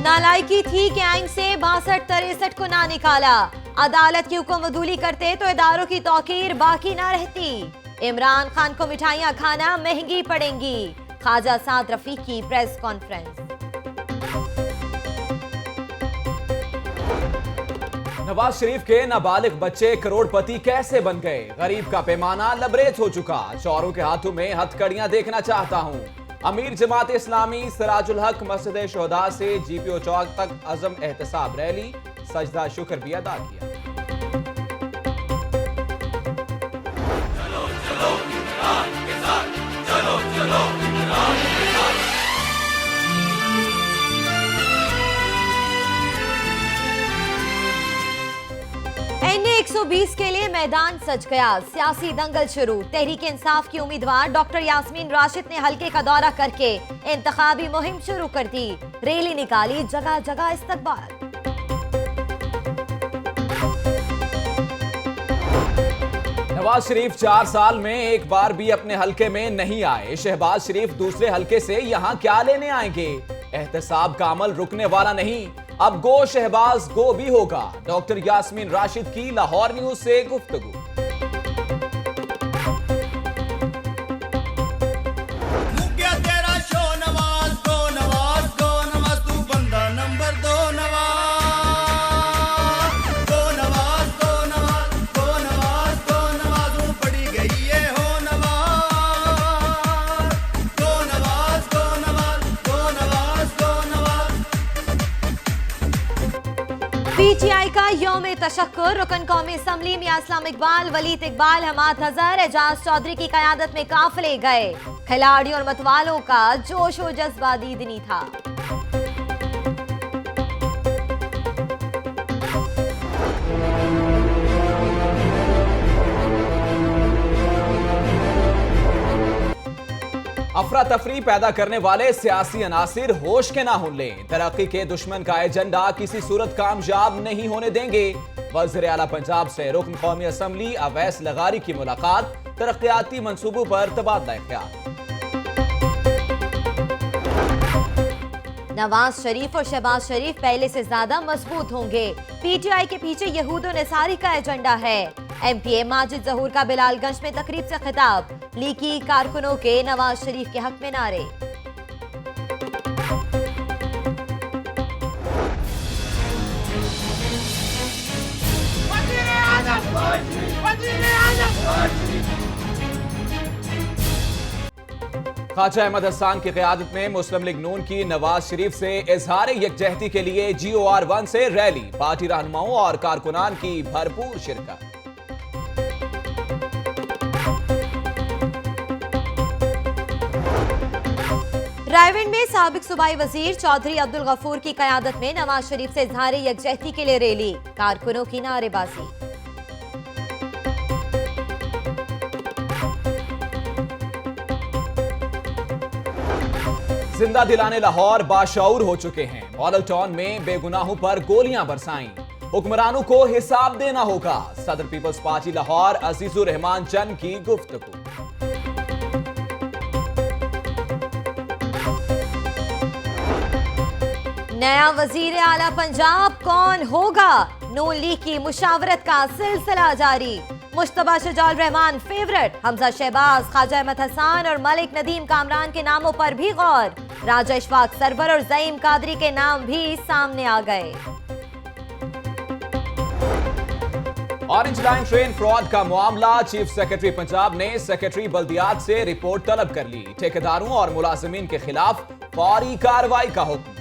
नालायकी थी कि आइन से 62-63 को ना निकाला। अदालत की हुक्म अदूली करते तो इदारों की तौकीर बाकी ना रहती। इमरान खान को मिठाइयां खाना महंगी पड़ेंगी। ख्वाजा साद रफीक की प्रेस कॉन्फ्रेंस। नवाज शरीफ के नाबालिग बच्चे करोड़पति कैसे बन गए? गरीब का पैमाना लबरेज हो चुका। चोरों के हाथों में हथकड़ियां देखना चाहता हूं। अमीर जमात इस्लामी सिराजुल हक मस्जिद शोहदा से जीपीओ चौक तक अज़म एहतसाब रैली, सजदा शुक्र भी अदा किया। चलो चलो इमरान के साथ, चलो चलो इमरान के साथ। एनए 120 के लिए मैदान सज गया। सियासी दंगल शुरू। तहरीक इंसाफ की उम्मीदवार डॉक्टर यास्मीन राशिद ने हल्के का दौरा करके इंतखाबी मुहिम शुरू कर दी। रैली निकाली, जगह जगह इस्तकबाल। नवाज शरीफ 4 साल में एक बार भी अपने हलके में नहीं आए। शहबाज शरीफ दूसरे हलके से यहां क्या लेने आएंगे? एहतसाब का अमल रुकने वाला नहीं, अब गो शहबाज गो भी होगा। डॉक्टर यास्मीन राशिद की लाहौर न्यूज से गुफ्तगू। पीटीआई का यौम तशक्कुर। रुकन कौमी असम्बली मियां इस्लाम इकबाल, वलीद इकबाल, हमाद हजर, एजाज चौधरी की कयादत में काफिले गए। खिलाड़ियों और मतवालों का जोश और जज्बा दीदनी था। अफरा तफरी पैदा करने वाले सियासी अनासिर होश के ना हो लें। तरक्की के दुश्मन का एजेंडा किसी सूरत कामयाब नहीं होने देंगे। वज़ीर आला पंजाब से रुकन कौमी असम्बली अवैस लगारी की मुलाकात। तरक्याती मंसूबों पर तबादला ख्याल। नवाज शरीफ और शहबाज शरीफ पहले से ज्यादा मजबूत होंगे। पीटीआई के पीछे यहूद और नसारी का एजेंडा है। एमपीए माजिद जहूर का बिलालगंज में तकरीब से खिताब। लीगी कारकुनों के नवाज शरीफ के हक में नारे। ख्वाजा अहमद हसन की क़यादत में मुस्लिम लीग नून की नवाज शरीफ से इजहार यकजहती के लिए GOR1 से रैली। पार्टी रहनुमाओं और कारकुनान की भरपूर शिरकत। रायविंड में साबिक सूबाई वजीर चौधरी अब्दुल गफूर की कयादत में नवाज शरीफ से इजहार यकजहती के लिए रैली। कारकुनों की नारेबाजी। जिंदा दिलाने लाहौर बाशऊर हो चुके हैं। मॉडल टाउन में बेगुनाहों पर गोलियां बरसाईं। हुक्मरानों को हिसाब देना होगा। सदर पीपल्स पार्टी लाहौर अजीजुर रहमान चंद की गुफ्तगू। नया वजीर आला पंजाब कौन होगा? नून लीग की मुशावरत का सिलसिला जारी। मुश्तबा शुजाउर रहमान फेवरेट। हमजा शहबाज, ख्वाजा अहमद हसन और मलिक नदीम कामरान के नामों पर भी गौर। राजा इशफाक सरवर और ज़ईम कादरी के नाम भी सामने आ गए। ऑरेंज लाइन ट्रेन फ्रॉड का मामला। चीफ सेक्रेटरी पंजाब ने सेक्रेटरी बल्दियात से रिपोर्ट तलब कर ली। ठेकेदारों और मुलाजिमीन के खिलाफ फौरी कार्रवाई का हुक्म।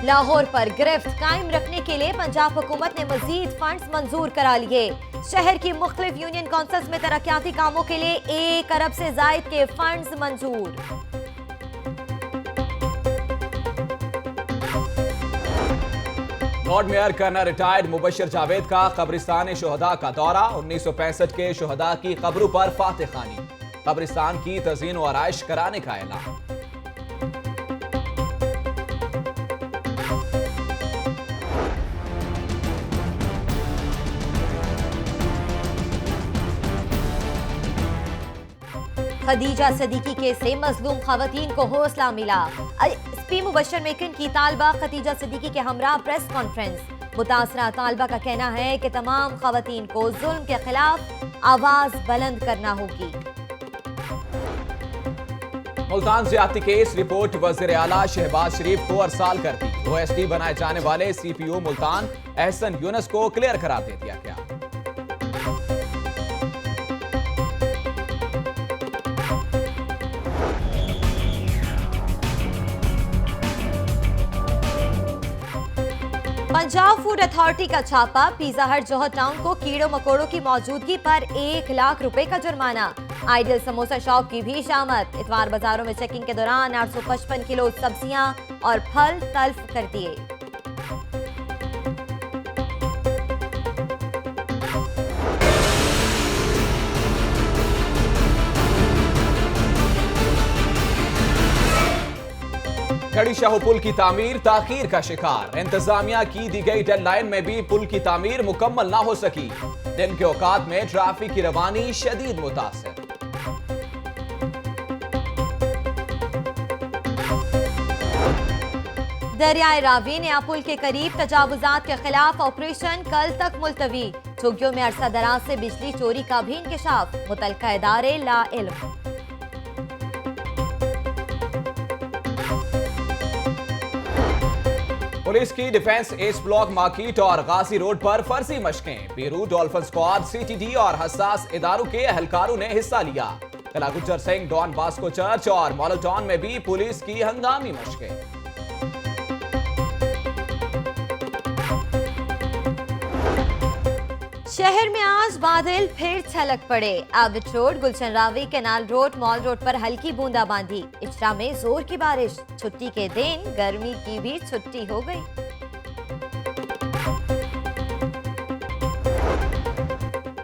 लाहौर पर गिरफ्त कायम रखने के लिए पंजाब हुकूमत ने मजीद फंड्स मंजूर करा लिए। शहर की मुख्तलिफ यूनियन काउंसिल्स में तरक्याती कामों के लिए 1 अरब से जायद के फंड्स मंजूर। लॉर्ड मेयर करना रिटायर्ड मुबशर जावेद का कब्रिस्तान शुहदा का दौरा। 1965 के शुहदा की कब्रों पर फातिह खानी। कब्रिस्तान की तज़ीन व आराइश कराने का ऐलान। खदीजा सदीकी केस से मजलूम खवातीन को हौसला मिला। एसपी मुबशर मेकिन की तालबा खदीजा सदीकी के हमरा प्रेस कॉन्फ्रेंस। मुतासरा तालबा का कहना है कि तमाम खवातीन को जुल्म के खिलाफ आवाज बुलंद करना होगी। मुल्तान ज्यादती केस रिपोर्ट वज़ीर आला शहबाज शरीफ को अरसाल कर दी। OSD बनाए जाने वाले CPO मुल्तान एहसन यूनुस को क्लियर करार दे दिया गया। पंजाब फूड अथॉरिटी का छापा। पिज्जा हट जौहर टाउन को कीड़ों मकोड़ों की मौजूदगी पर 1 लाख रुपए का जुर्माना। आइडियल समोसा शॉप की भी शामत। इतवार बाजारों में चेकिंग के दौरान 855 किलो सब्जियां और फल तल्फ कर दिए। खड़ी शाहो पुल की तामीर ताखीर का शिकार। इंतजामिया की दी गई डेडलाइन में भी पुल की तामीर मुकम्मल ना हो सकी। दिन के औकात में ट्रैफिक की रवानी शदीद मुतासिर। दरियाए रावी नया पुल के करीब तजावुजात के खिलाफ ऑपरेशन कल तक मुलतवी। झुग्गियों में अरसा दराज से बिजली चोरी का भी इंकशाफ। मुतलका इदारे ला इल्म। पुलिस की डिफेंस एस ब्लॉक मार्केट और गाजी रोड पर फर्जी मशकें। बीरू डॉल्फिन स्क्वाड, CTD और हसास इदारों के एहलकारों ने हिस्सा लिया। Kala Gujjar Singh, Don Bosco church और मॉडल टाउन में भी पुलिस की हंगामी मशकें। शहर में आज बादल फिर छलक पड़े। Abid road, Gulshan Ravi, canal road, mall road पर हल्की बूंदाबांदी। इचरा में जोर की बारिश। छुट्टी के दिन गर्मी की भी छुट्टी हो गई।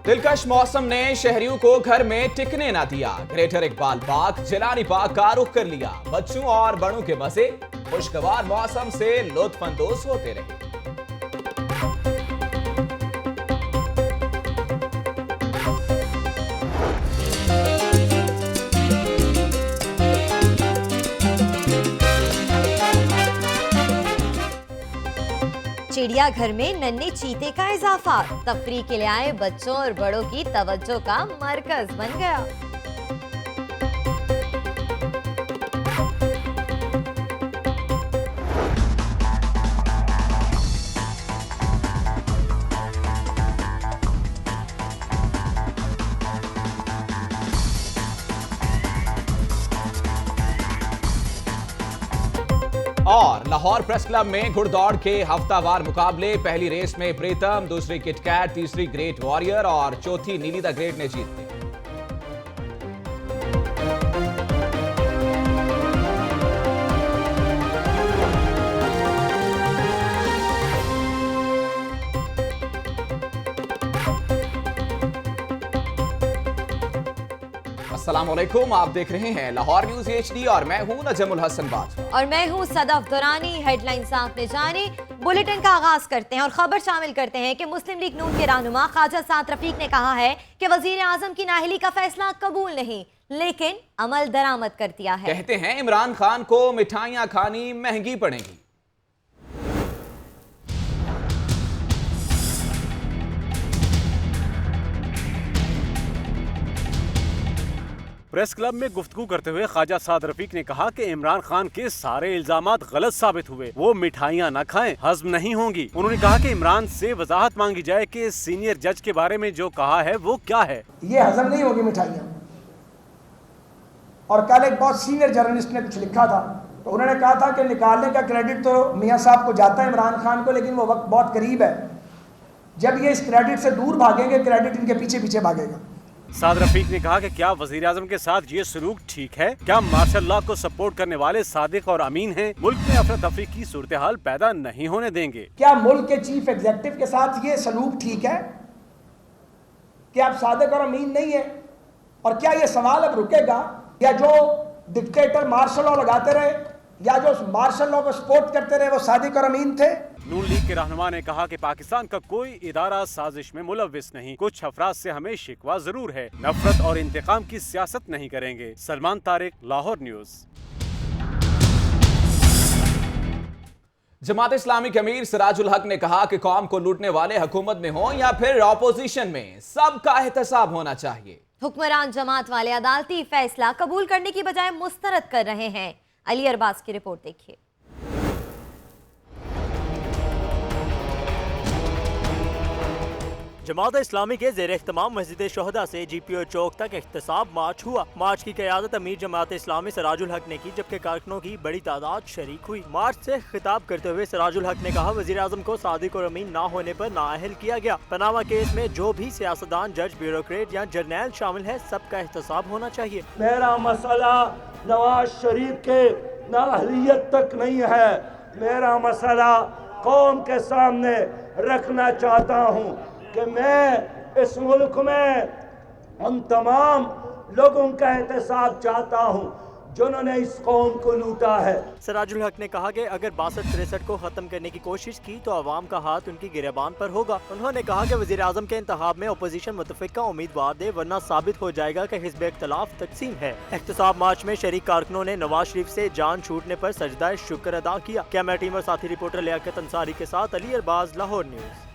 दिलकश मौसम ने शहरियों को घर में टिकने ना दिया। Greater Iqbal park, Jilani park का रुख कर लिया। बच्चों और बड़ों के मजे खुशगवार मौसम से लुत्फानंदोज होते रहे। चिड़ियाघर में नन्हे चीते का इजाफा। तफरीह के लिए आए बच्चों और बड़ों की तवज्जो का मरकज बन गया। और लाहौर प्रेस क्लब में घुड़दौड़ के हफ्तावार मुकाबले। पहली रेस में प्रीतम, दूसरी किटकैट, तीसरी ग्रेट वॉरियर और चौथी नीली द ग्रेट ने जीत ली। अस्सलामुअलैकुम, आप देख रहे हैं लाहौर न्यूज HD और मैं हूं नजमुल हसन बाजवा और मैं हूं सदफ दुरानी। हेडलाइंस आपने जानी। बुलेटिन का आगाज करते हैं और खबर शामिल करते हैं कि मुस्लिम लीग नून के रहनुमा ख्वाजा साद रफीक ने कहा है कि वजीर आजम की नाअहली का फैसला कबूल नहीं, लेकिन अमल दरामद कर दिया है। कहते हैं इमरान खान को मिठाइयां खानी महंगी पड़ेंगी। प्रेस क्लब में गुफ्तगू करते हुए ख्वाजा साद रफीक ने कहा कि इमरान खान के सारे इल्जामात गलत साबित हुए। वो मिठाइयां न खाएं, हजम नहीं होंगी। उन्होंने कहा कि इमरान से वजाहत मांगी जाए कि सीनियर जज के बारे में जो कहा है वो क्या है। ये हजम नहीं होगी मिठाइयां। और कल एक बहुत सीनियर जर्नलिस्ट ने कुछ लिखा था, तो उन्होंने कहा था कि निकालने का क्रेडिट तो मियाँ साहब को जाता है इमरान खान को, लेकिन वो वक्त बहुत करीब है। जब ये इस क्रेडिट से दूर भागेंगे, क्रेडिट इनके पीछे पीछे भागेगा। साद रफीक ने कहा कि क्या वजीर आजम के साथ ये सलूक ठीक है? क्या मार्शल लॉ को सपोर्ट करने वाले सादिक और अमीन हैं? मुल्क में अफरा तफरी की सूरत हाल पैदा नहीं होने देंगे। क्या मुल्क के चीफ एग्जीक्यूटिव के साथ ये सलूक ठीक है कि आप सादिक और अमीन नहीं है? और क्या ये सवाल अब रुकेगा, या जो डिक्टेटर मार्शल लॉ लगाते रहे या जो मार्शल लॉ को सपोर्ट करते रहे वो सादिक और अमीन थे? नून लीग के रहनुमा ने कहा कि पाकिस्तान का कोई इदारा साजिश में मुलव्विस नहीं, कुछ अफराद से हमें शिकवा जरूर है, नफरत और इंतकाम की सियासत नहीं करेंगे। सलमान तारिक, लाहौर न्यूज। जमात इस्लामी के अमीर सिराजुल हक ने कहा कि कौम को लूटने वाले हुकूमत में हो या फिर ऑपोजिशन में, सबका एहतसाब होना चाहिए। हुक्मरान जमात वाले अदालती फैसला कबूल करने की बजाय मुस्तरद कर रहे हैं। अली अरबाज की रिपोर्ट देखिए। जमात इस्लामी के ज़ेर इख्तिमाम मस्जिद शोहदा से GPO चौक तक एहतसाब मार्च हुआ। मार्च की क़यादत अमीर जमात इस्लामी सिराजुल हक ने की, जबकि कारकुनों की बड़ी तादाद शरीक हुई। मार्च से खिताब करते हुए सिराजुल हक ने कहा, वज़ीर आज़म को सादिक और अमीन ना होने पर नाअहल किया गया। पनामा केस में जो भी सियासतदान, जज, ब्यूरोक्रेट या जर्नैल शामिल है, सबका एहतसाब होना चाहिए। मेरा मसला नवाज शरीफ के नाअहलियत तक नहीं है, मेरा मसला कौम के सामने रखना चाहता हूँ कि मैं इस मुल्क में उन तमाम लोगों का एहतसाब चाहता हूँ जिन्होंने इस कौम को लूटा है। सिराजुल हक ने कहा कि अगर 62-63 को खत्म करने की कोशिश की तो अवाम का हाथ उनकी गिरबान पर होगा। उन्होंने कहा कि वज़ीर आज़म के इंतखाब में अपोजिशन मुतफ़िक़ा उम्मीदवार दे, वरना साबित हो जाएगा कि हिज़्ब इख्तिलाफ तक़सीम है। एहतसाब मार्च में शरीक कारकुनों ने नवाज शरीफ से जान छूटने पर सजदा शुक्र अदा किया। कैमरा टीम और साथी रिपोर्टर लियाकत अंसारी के साथ अली अरबाज, लाहौर न्यूज़।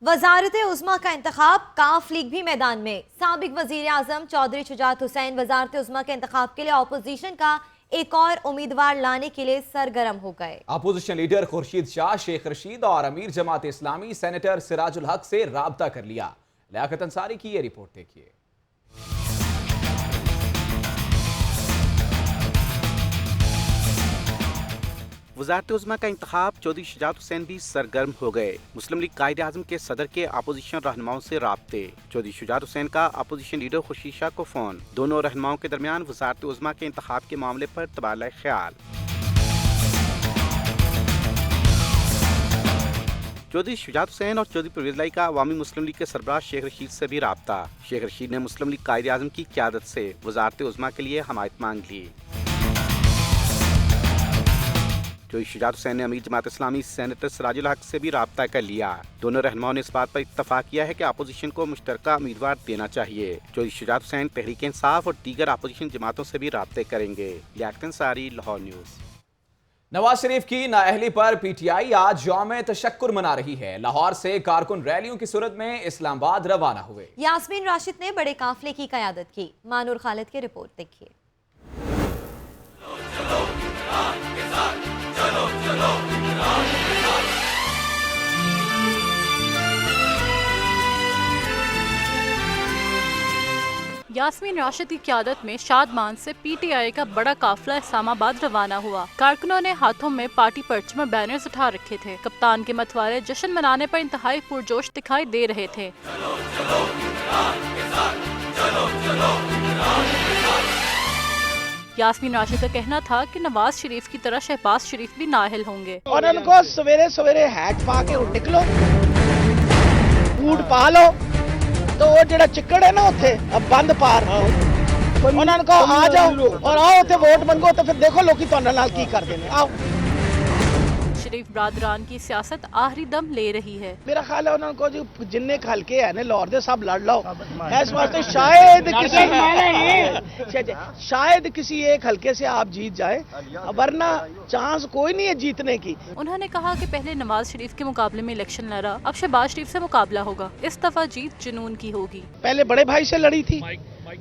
वजारत उज़्मा का इंतखाब, काफ लीग भी मैदान में। साबिक वजीर आजम चौधरी शुजात हुसैन वजारत उज़्मा के इंतखाब के लिए अपोजिशन का एक और उम्मीदवार लाने के लिए सरगर्म हो गए। अपोजिशन लीडर खुर्शीद शाह, शेख रशीद और अमीर जमात इस्लामी सेनेटर सिराजुल हक से राब्ता कर लिया। लियाकत अंसारी की ये रिपोर्ट देखिए। वज़ारत उज़्मा का इंतखाब, चौधरी शुजात हुसैन भी सरगर्म हो गए। मुस्लिम लीग कायदे आज़म के सदर के अपोजिशन रहनुमाओं से राब्ते। चौधरी शुजात हुसैन का अपोजिशन लीडर खुर्शीद शाह को फ़ोन। दोनों रहनुमाओं के दरमियान वज़ारत उज़्मा के इंतखाब के मामले पर तबादला ख्याल। चौधरी शुजात हुसैन और चौधरी परवेज़ लाई का अवामी मुस्लिम लीग के सरबराह शेख रशीद से भी राब्ता। शेख रशीद ने मुस्लिम लीग कायदे आज़म की क़यादत से वज़ारत उज़्मा के लिए हमायत मांग ली। चौधरी शुजात हुसैन ने अमीर जमात इस्लामी सेनेटर सिराजुल हक से भी राब्ता कर लिया। दोनों रहनुमाओं ने इस बात पर इत्तफाक किया है कि अपोजिशन को मुश्तरका उम्मीदवार देना चाहिए। चौधरी शुजात हुसैन तहरीक इंसाफ और दीगर अपोजिशन जमातों से भी राब्ते करेंगे। लियाकत अंसारी, लाहौर न्यूज़। नवाज शरीफ की नाअहली पर PTI आज यौम तशक्कुर मना रही है। लाहौर से कारकुन रैलियों की सूरत में इस्लामाबाद रवाना हुए। यास्मीन राशिद ने बड़े काफिले की क़यादत की। मानूर खालिद की रिपोर्ट देखिए। यास्मीन राशिद की क़यादत में शादमान से PTI का बड़ा काफिला इस्लामाबाद रवाना हुआ। कारकुनों ने हाथों में पार्टी परचम और बैनर्स उठा रखे थे। कप्तान के मतवाले जश्न मनाने पर इंतहाई पुरजोश दिखाई दे रहे थे। यास्मीन राशिद का कहना था कि नवाज शरीफ की तरह शहबाज शरीफ भी नाअहल होंगे। और उनको सवेरे सवेरे हैट पा के निकलो, बूट पा लो, तो वो जेड़ा चिक्कड़ है ना उत्थे बंद पार उन्होंने कहा आ जाओ और आओ उत्थे वोट मंगो, तो फिर देखो लोग तुहाडे नाल की करदे ने। आओ। शरीफ बरादरान की सियासत आखिरी दम ले रही है। मेरा ख्याल है उन्होंने को जो जिन्ने हल्के है ने लाहौर दे सब लड़ लो, इस वास्ते शायद किसी एक हल्के से आप जीत जाए, वरना चांस कोई नहीं है जीतने की। उन्होंने कहा कि पहले नवाज शरीफ के मुकाबले में इलेक्शन लड़ा, अब शहबाज शरीफ से मुकाबला होगा। इस दफा जीत जुनून की होगी। पहले बड़े भाई से लड़ी थी,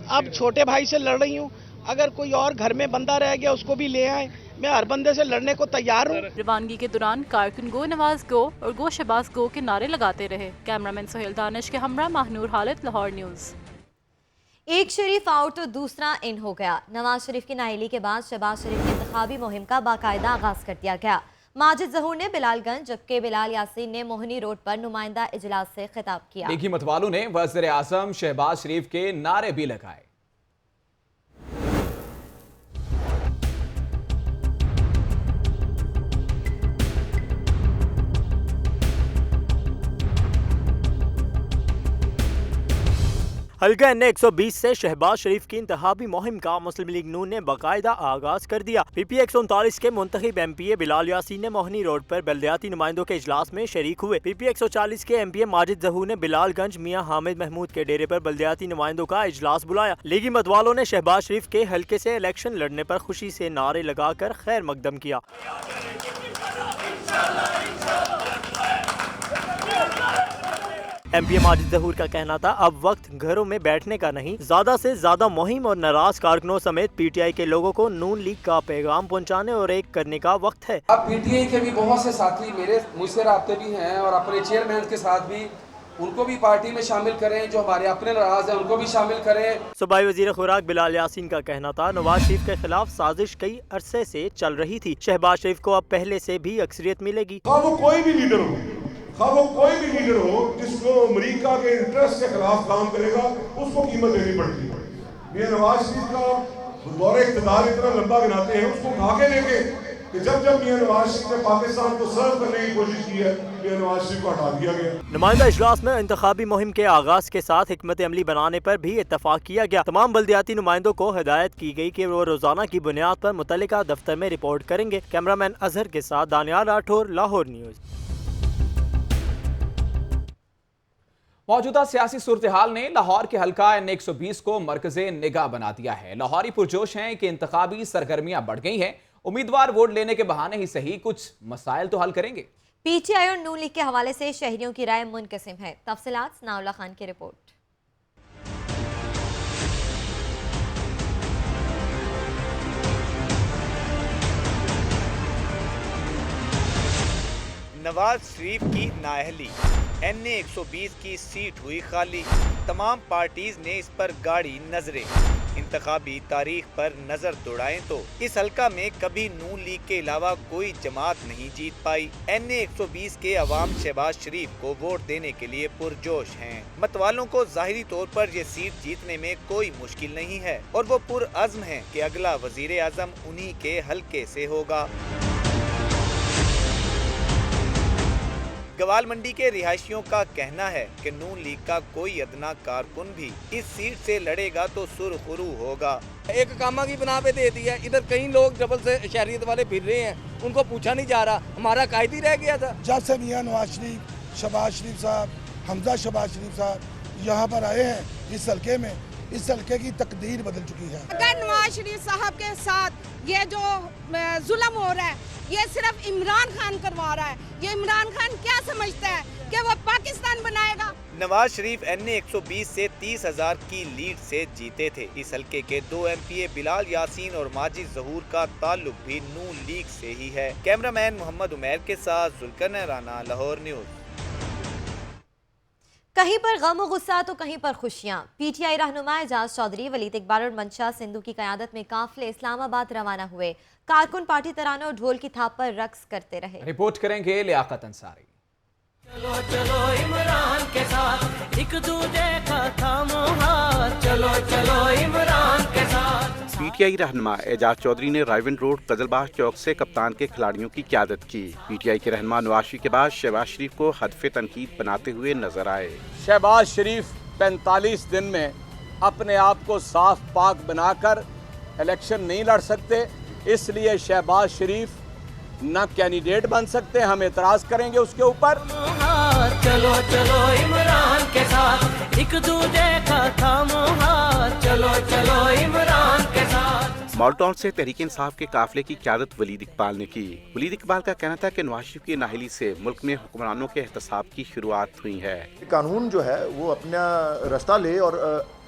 अब छोटे भाई से लड़ रही हूँ। अगर कोई और घर में बंदा रह गया उसको भी ले आए, मैं हर बंदे से लड़ने को तैयार हूँ। रवानगी के दौरान कारकुन गो नवाज गो और गो शहबाज गो के नारे लगाते रहे। कैमरामैन सोहेल दानिश के हमरा माहनूर हालत, लाहौर न्यूज़। एक शरीफ आउट तो दूसरा इन हो गया। नवाज शरीफ की नाअहली के बाद शहबाज शरीफ की इंतखाबी मुहिम का बाकायदा आगाज कर दिया गया। माजिद ज़हूर ने बिलालगंज, जबकि बिलाल यासीन ने मोहनी रोड पर नुमाइंदा इजलास से खिताब किया। लीगी मतवालों ने वज़ीर आज़म शहबाज शरीफ के नारे भी लगाए। हल्का NA 120 से शहबाज शरीफ की इंतखाबी मुहिम का मुस्लिम लीग नून ने बाकायदा आगाज कर दिया। PPA 139 के मुंतखब MPA बिलाल यासीन ने मोहनी रोड पर बल्दियाती नुमाइंदों के इजलास में शरीक हुए। PPA 140 के MPA माजिद जहूर ने बिलालगंज मियां हामिद महमूद के डेरे पर बल्दियाती नुमाइंदों का इजलास बुलाया। लीगी मतवालों ने शहबाज शरीफ के हल्के से इलेक्शन लड़ने पर खुशी से नारे लगाकर खैर मकदम किया। MPA माजिद जहूर का कहना था अब वक्त घरों में बैठने का नहीं, ज्यादा से ज्यादा मुहिम और नाराज कारकुनों समेत PTI के लोगों को नून लीग का पैगाम पहुंचाने और एक करने का वक्त है। अब PTI के भी बहुत से साथी मुझसे राब्ते भी हैं और अपने चेयरमैन के साथ भी उनको भी पार्टी में शामिल करें, जो हमारे अपने नाराज हैं उनको भी शामिल करें। सूबाई वजीर खुराक बिलाल यासीन का कहना था नवाज शरीफ के खिलाफ साजिश कई अरसे से चल रही थी। शहबाज शरीफ को अब पहले से भी अक्सरियत मिलेगी। वो कोई भी लीडर हो, वो कोई भी लीडर हो जिसको अमेरिका के इंटरेस्ट के खिलाफ काम करेगा उसको कीमत देनी पड़ती है। ये नवाज शरीफ का दौरे इख्तिदार इतना लंबा गिनाते हैं, उसको उठा के लेके कि जब मियां नवाज शरीफ ने पाकिस्तान को सर्व करने की कोशिश की है, मियां नवाज शरीफ को हटा दिया गया। नुमाइंदा इजलास में इंतखाबी मुहिम के आगाज के साथ हिकमत अमली बनाने पर भी इत्तफाक किया गया। तमाम बल्दियाती नुमाइंदों को हिदायत की गई कि वो रोजाना की बुनियाद पर मुतल्लिका दफ्तर में रिपोर्ट करेंगे। कैमरामैन अजहर के साथ दानियाल राठौर, लाहौर न्यूज़। मौजूदा सियासी सूरत हाल ने लाहौर के हल्का NA 120 को मरकज़े निगाह बना दिया है। लाहौरी पुरजोश हैं कि इंतखाबी सरगर्मियां बढ़ गई हैं। उम्मीदवार वोट लेने के बहाने ही सही कुछ मसाइल तो हल करेंगे। PTI और नून लीग के हवाले से शहरियों की राय मुनकसिम है। तफसीलात सनाउल्लाह खान की रिपोर्ट। नवाज शरीफ की नाअहली, NA 120 की सीट हुई खाली, तमाम पार्टीज ने इस पर गाड़ी नजरें। इंतखाबी तारीख पर नजर दौड़ाएं तो इस हल्का में कभी नून लीग के अलावा कोई जमात नहीं जीत पाई। NA 120 के अवाम शहबाज शरीफ को वोट देने के लिए पुरजोश हैं। मतवालों को जाहिरी तौर पर ये सीट जीतने में कोई मुश्किल नहीं है और वो पुरअज़्म हैं कि अगला वजीर आज़म उन्हीं के हल्के से होगा। गवाल मंडी के रिहायशियों का कहना है कि नून लीग का कोई अदना कारकुन भी इस सीट से लड़ेगा तो सुरखुरू होगा। एक कामा की बना पे दे दिया, इधर कई लोग डबल से शहरियत वाले फिर रहे हैं, उनको पूछा नहीं जा रहा। हमारा कायद ही रह गया था। जब से मियां नवाज शरीफ, शहबाज शरीफ साहब, हमजा शहबाज शरीफ साहब यहाँ पर आए हैं इस हल्के में, इस हल्के की तकदीर बदल चुकी है। अगर नवाज शरीफ साहब के साथ ये जो जुल्म हो रहा है ये सिर्फ इमरान खान करवा रहा है। ये इमरान खान क्या समझता है कि वो पाकिस्तान बनाएगा? नवाज शरीफ NA 120 से 30,000 की लीड से जीते थे। इस हल्के के 2 MPA बिलाल यासीन और माजिद जहूर का ताल्लुक भी नून लीग से ही है। कैमरामैन मोहम्मद उमैर के साथ जुल्करनैन राना, लाहौर न्यूज़। कहीं पर गम और गुस्सा तो कहीं पर खुशियां। PTI रहनुमा एजाज चौधरी, वलीद इकबाल और मंशा सिंधु की क़यादत में काफिले इस्लामाबाद रवाना हुए। कारकुन पार्टी तराने और ढोल की थाप पर रक्स करते रहे। रिपोर्ट करेंगे लियाकत अंसारी। चलो चलो इमरान के साथ एक दूजे का थामो हाथ, चलो चलो इमरान के साथ। PTI रहनुमा एजाज चौधरी ने रायवन रोड कजलबाग चौक से कप्तान के खिलाड़ियों की क़यादत की। PTI के रहनुमा नवाज शरीफ के बाद शहबाज शरीफ को हदफे तनकीद बनाते हुए नजर आए। शहबाज शरीफ 45 दिन में अपने आप को साफ पाक बनाकर इलेक्शन नहीं लड़ सकते, इसलिए शहबाज शरीफ न कैंडिडेट बन सकते। हम एतराज करेंगे उसके ऊपर। चलो चलो इमरान के साथ एक दूजे का थामो हाथ, चलो चलो इमरान के साथ। मॉलटाउन से तहरीक इंसाफ के काफिले की क़यादत वलीद इकबाल ने की। वलीद इकबाल का कहना था कि नवाज शरीफ की नाअहली से मुल्क में हुक्मरानों के एहतसाब की शुरुआत हुई है। कानून जो है वो अपना रास्ता ले और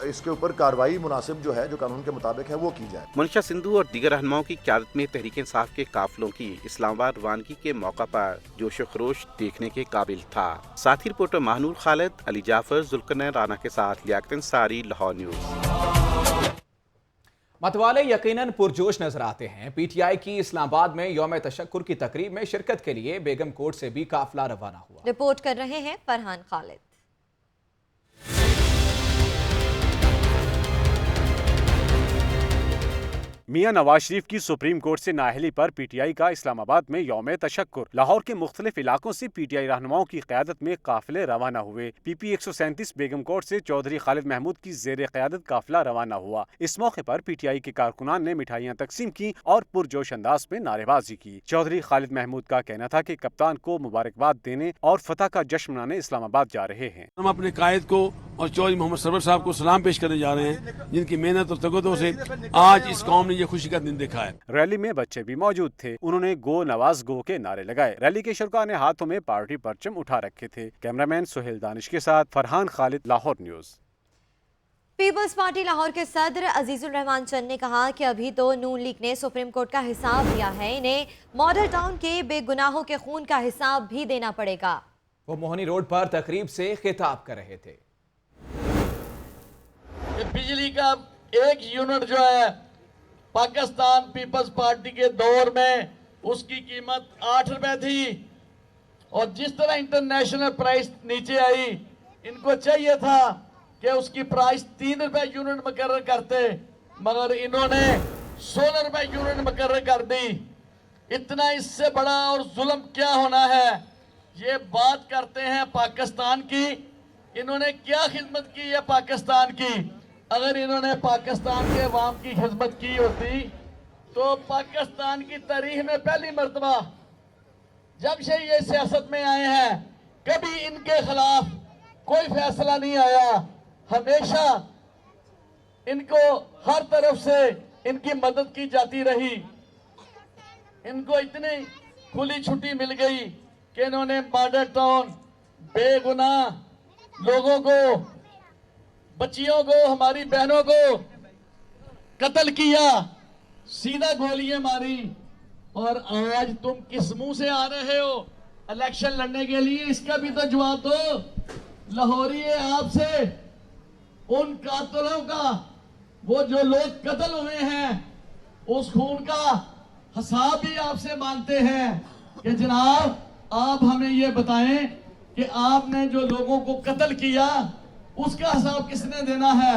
इसके ऊपर कार्रवाई मुनासिब जो है, जो कानून के मुताबिक है, वो की जाए। मंशा सिंधु और दीगर रहनुमाओं की क़यादत में तहरीक इंसाफ के काफिलों की इस्लामाबाद रवानगी के मौका पर जोश खरोश देखने के काबिल था। साथी रिपोर्टर महानूर खालिद, अली जाफर, जुल्करनैन राना के साथ लियाकत अंसारी, लाहौर न्यूज़। मतवाले यकीनन पुरजोश नजर आते हैं। PTI की इस्लामाबाद में यौम तशक्कुर की तकरीब में शिरकत के लिए बेगम कोट से भी काफिला रवाना हुआ। रिपोर्ट कर रहे हैं फरहान खालिद। मियां नवाज शरीफ की सुप्रीम कोर्ट से नाअहली पर पीटीआई का इस्लामाबाद में यौम तशक्कुर। लाहौर के मुख्तलिफ इलाकों से पीटीआई रहनुमाओं की क़यादत में काफिले रवाना हुए। पीपी 137 बेगम कोर्ट से चौधरी खालिद महमूद की जेर क़यादत काफिला रवाना हुआ। इस मौके पर पीटीआई के कारकुनान ने मिठाइयाँ तकसीम की और पुरजोश अंदाज में नारेबाजी की। चौधरी खालिद महमूद का कहना था कि कप्तान को मुबारकबाद देने और फतह का जश्न मनाने इस्लामाबाद जा रहे हैं। हम अपने कायद को और चौधरी मोहम्मद सरवर साहब को सलाम पेश करने जा रहे हैं, जिनकी मेहनत और तगदो से आज इस कौम ने ये खुशी का दिन देखा है। रैली में बच्चे भी मौजूद थे। उन्होंने गो नवाज गो के नारे लगाए। रैली के शुरका ने हाथों में पार्टी परचम उठा रखे थे। कैमरामैन सुहेल दानिश के साथ फरहान खालिद, लाहौर न्यूज। पीपल्स पार्टी लाहौर के सदर अजीजुर रहमान चंद ने कहा कि अभी तो नून लीग ने सुप्रीम कोर्ट का हिसाब दिया है, इन्हें मॉडल टाउन के बेगुनाहों के खून का हिसाब भी देना पड़ेगा। वो मोहनी रोड पर तकरीब से खिताब कर रहे थे। बिजली का एक यूनिट जो है पाकिस्तान पीपल्स पार्टी के दौर में उसकी कीमत 8 रुपए थी, और जिस तरह इंटरनेशनल प्राइस नीचे आई, इनको चाहिए था कि उसकी प्राइस 3 रुपए यूनिट मुकर्रर करते, मगर इन्होंने 16 रुपए यूनिट मुकर्रर कर दी। इतना इससे बड़ा और जुल्म क्या होना है? ये बात करते हैं पाकिस्तान की। इन्होंने क्या खिदमत की है पाकिस्तान की? अगर इन्होंने पाकिस्तान के अवाम की खिदमत की होती तो पाकिस्तान की तारीख में पहली मर्तबा जब से ये सियासत में आए हैं कभी इनके खिलाफ कोई फैसला नहीं आया। हमेशा इनको हर तरफ से इनकी मदद की जाती रही। इनको इतनी खुली छुट्टी मिल गई कि इन्होंने मॉडल टाउन बेगुनाह लोगों को, बच्चियों को, हमारी बहनों को कत्ल किया, सीधा गोलियां मारी। और आज तुम किस मुंह से आ रहे हो इलेक्शन लड़ने के लिए? इसका भी तो जवाब दो। लाहौरी आपसे उन कातलों का, वो जो लोग कत्ल हुए हैं, उस खून का हिसाब भी आपसे मांगते हैं कि जनाब आप हमें ये बताएं कि आपने जो लोगों को कत्ल किया उसका हिसाब किसने देना है?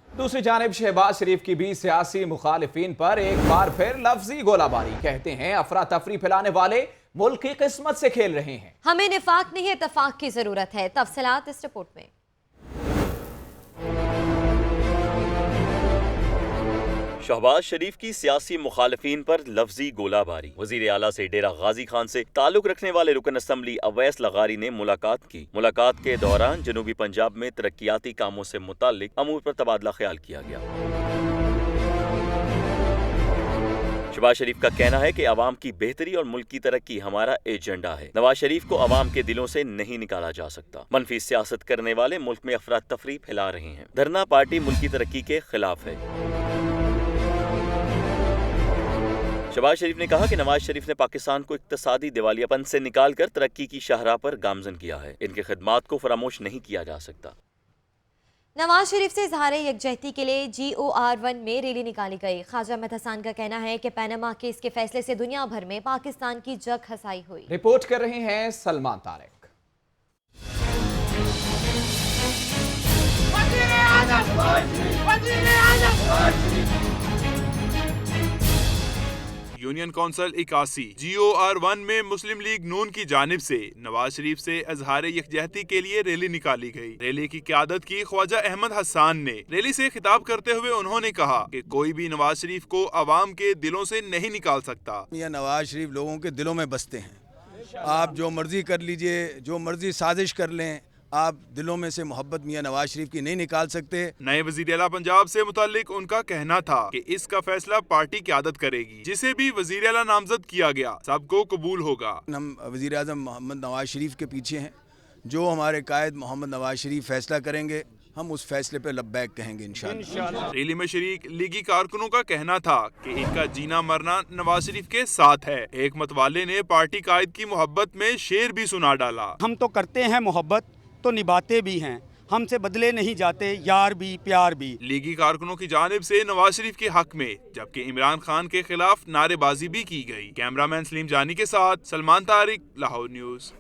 दूसरी जानिब शहबाज शरीफ की भी सियासी मुखालिफिन पर एक बार फिर लफ्जी गोलाबारी। कहते हैं अफरा तफरी फैलाने वाले मुल्क की किस्मत से खेल रहे हैं। हमें निफाक नहीं इत्तफाक की जरूरत है। तफसीलात इस रिपोर्ट में। शहबाज शरीफ की सियासी मुखालिफिन पर लफ्जी गोलाबारी। वजीर आला से डेरा गाजी खान से ताल्लुक रखने वाले रुकन असम्बली अवैस लगारी ने मुलाकात की। मुलाकात के दौरान जनूबी पंजाब में तरक्याती कामों से मुताल्लिक अमूर पर तबादला ख्याल किया गया। शहबाज शरीफ का कहना है कि अवाम की बेहतरी और मुल्क की तरक्की हमारा एजेंडा है। नवाज शरीफ को अवाम के दिलों से नहीं निकाला जा सकता। मनफी सियासत करने वाले मुल्क में अफरा तफरी फैला रहे हैं। धरना पार्टी मुल्क की तरक्की के खिलाफ है। शहबाज शरीफ ने कहा कि नवाज शरीफ ने पाकिस्तान को इक्तसादी दिवालियापन से निकालकर तरक्की की शाहराह पर गामजन किया है। इनके खिदमात को फरामोश नहीं किया जा सकता। नवाज शरीफ से इजहार यकजहती के लिए GOR1 में रैली निकाली गई। ख्वाजा अहमद हसन का कहना है कि पैनामा केस के फैसले से दुनिया भर में पाकिस्तान की जग खसाई हुई। रिपोर्ट कर रहे हैं Salman Tariq. Union council 81 GOR1 में मुस्लिम लीग नून की जानिब से नवाज शरीफ से इजहार यकजहती के लिए रैली निकाली गई। रैली की क़यादत की ख्वाजा अहमद हसन ने। रैली से खिताब करते हुए उन्होंने कहा कि कोई भी नवाज शरीफ को अवाम के दिलों से नहीं निकाल सकता। मियां नवाज शरीफ लोगों के दिलों में बसते हैं। आप जो मर्जी कर लीजिए, जो मर्जी साजिश कर लें, आप दिलों में से मोहब्बत मियां नवाज शरीफ की नहीं निकाल सकते। नए वजीर आला पंजाब से मुतालिक उनका कहना था कि इसका फैसला पार्टी क़यादत करेगी। जिसे भी वजीर आला नामजद किया गया सबको कबूल होगा। हम वजीर आज़म मोहम्मद नवाज शरीफ के पीछे हैं। जो हमारे कायद मोहम्मद नवाज शरीफ फैसला करेंगे हम उस फैसले पे लब्बैक कहेंगे इंशाअल्लाह। रैली में शरीक लीगी कारकुनों का कहना था कि इनका जीना मरना नवाज शरीफ के साथ है। एक मतवाले ने पार्टी कायद की मोहब्बत में शेर भी सुना डाला। हम तो करते हैं मोहब्बत तो निभाते भी हैं, हमसे बदले नहीं जाते यार भी प्यार भी। लीगी कारकुनों की जानिब से नवाज शरीफ के हक में जबकि इमरान खान के खिलाफ नारेबाजी भी की गई। कैमरामैन सलीम जानी के साथ सलमान तारिक, लाहौर न्यूज।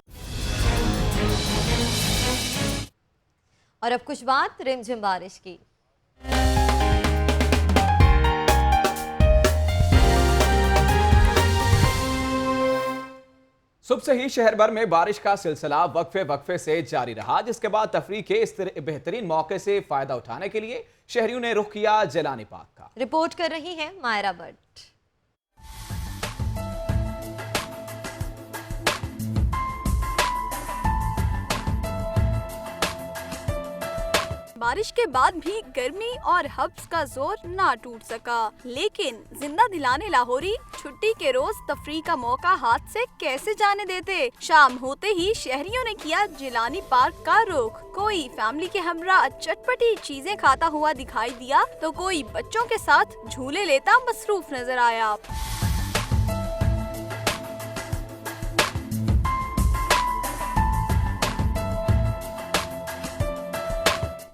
और अब कुछ बात रिमझिम बारिश की। सुबह से ही शहर भर में बारिश का सिलसिला वक्फे से जारी रहा, जिसके बाद तफरीह के इस बेहतरीन मौके से फायदा उठाने के लिए शहरियों ने रुख किया जिलानी पार्क का। रिपोर्ट कर रही है मायरा भट्ट। बारिश के बाद भी गर्मी और हब्स का जोर ना टूट सका, लेकिन जिंदा दिलाने लाहौरी छुट्टी के रोज तफरीह का मौका हाथ से कैसे जाने देते। शाम होते ही शहरियों ने किया जिलानी पार्क का रुख। कोई फैमिली के हमरा चटपटी चीजें खाता हुआ दिखाई दिया तो कोई बच्चों के साथ झूले लेता मसरूफ नजर आया।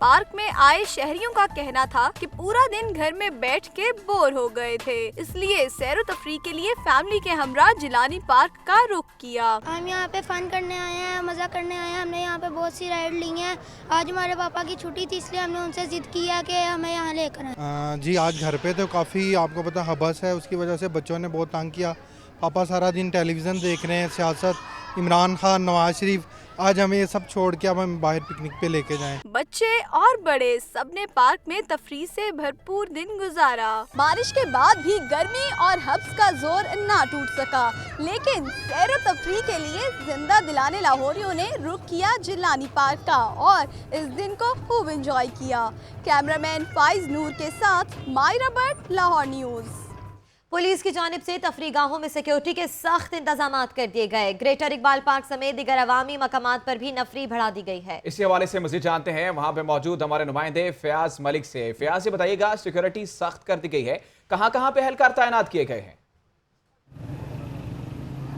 पार्क में आए शहरियों का कहना था कि पूरा दिन घर में बैठ के बोर हो गए थे, इसलिए सैरो तफरीह के लिए फैमिली के हमरा जिलानी पार्क का रुख किया। हम यहाँ पे फन करने आए हैं, मजा करने आए हैं। हमने यहाँ पे बहुत सी राइड ली हैं। आज हमारे पापा की छुट्टी थी, इसलिए हमने उनसे जिद किया कि हमें यहाँ लेकर आए। जी आज घर पे तो काफ़ी आपको पता हबस है, उसकी वजह से बच्चों ने बहुत तंग किया। पापा सारा दिन टेलीविज़न देख रहे हैं, सियासत, इमरान खान, नवाज शरीफ। आज हमें ये सब छोड़ के अब हम बाहर पिकनिक पे लेके जाएं। बच्चे और बड़े सबने पार्क में तफरीह से भरपूर दिन गुजारा। बारिश के बाद भी गर्मी और हब्स का जोर ना टूट सका, लेकिन सैर तफरीह के लिए जिंदा दिलाने लाहौरियों ने रुख किया जिलानी पार्क का और इस दिन को खूब एंजॉय किया। कैमरामैन फाइज नूर के साथ मायरा भट्ट, लाहौर न्यूज़। पुलिस की जानिब से तफरीगाहों में सिक्योरिटी के सख्त इंतजाम कर दिए गए। ग्रेटर इकबाल पार्क समेत दीगर अवामी मकामात पर भी नफरी बढ़ा दी गई है। इसी हवाले से मजीद जानते हैं वहां पे मौजूद हमारे नुमाइंदे फयाज मलिक से। फयाज, ये बताइएगा, सिक्योरिटी सख्त कर दी गई है, कहां पे एहलकार तैनात किए गए हैं?